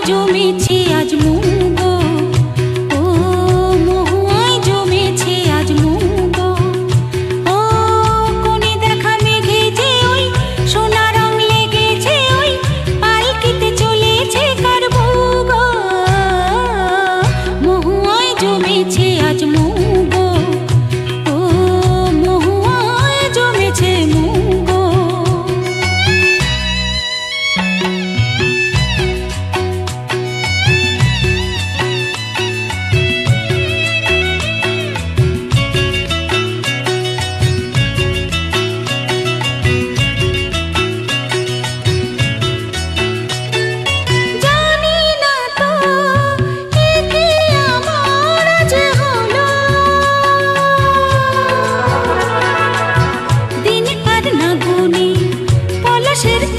জমেছে আজ মুগো, ও মহুয়ায় জমেছে আজ মুগো। ও কোণে দেখা মেঘে যে ওই সোনা রং লেগেছে, ওই পালকিতে চলেছে কার ভুগো। মহুয়ায় জমেছে আজ মুগো, ও মহুয়ায় জমেছে মুগো।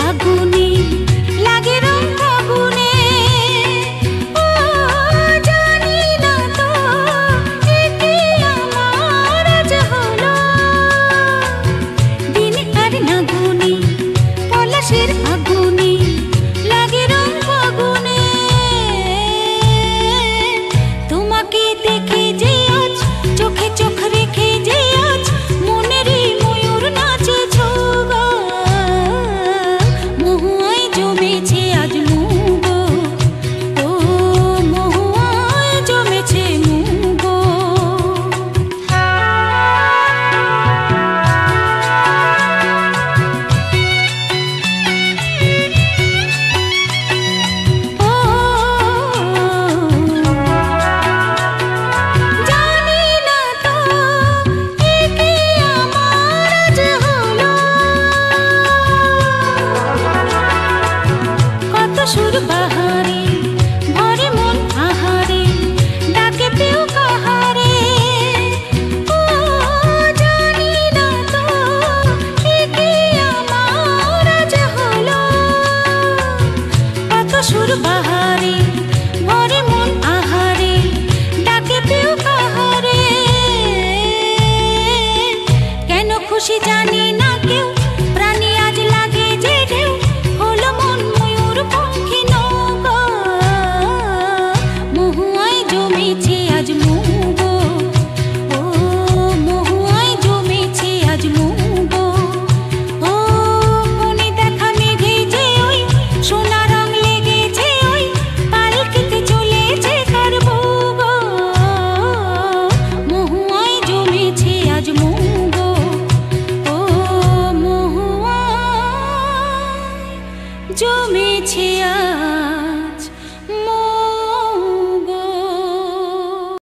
আগুনে লাগে রং ফাগুনে, ও জানি না তো একে আমার আজ হলো। দিন আর না গুনে পলাশের আগুনে লাগে রং ফাগুনে। তোমাকে দেখে যে আজ চোখে চোখ রেখে যে আজ মনের ময়ূর নাচে ছোগো। মহুয়ায় জমেছে আজ মুগো, ও মহুয়ায় জমেছে মুগো। ও জানি না তো একে আমার আজ হলো। কত সুর বাহারে ভরে মন আহারে, ডাকে পেও কাহারে। ও জানি না তো একে আমার আজ হলো। কত সুর বাহারে ভরে মন আহারে, ডাকে পেও কাহারে। কেন খুশি জানি না কেউ, প্রাণী আজ লাগে যে ঢেউ, হলো মন ময়ূর পঙ্খী নৌকো। মহুয়ায় জমেছে আজ মুগো, ও মহুয়ায় জমেছে আজ মুগো। ও কোণে দেখা মেঘে যে ওই সোনা রং লেগেছে, ওই পালকিতে চলেছে কার ভুগো। মহুয়ায় জমেছে আজ মুগো, ও মহুয়ায় জমেছে আজ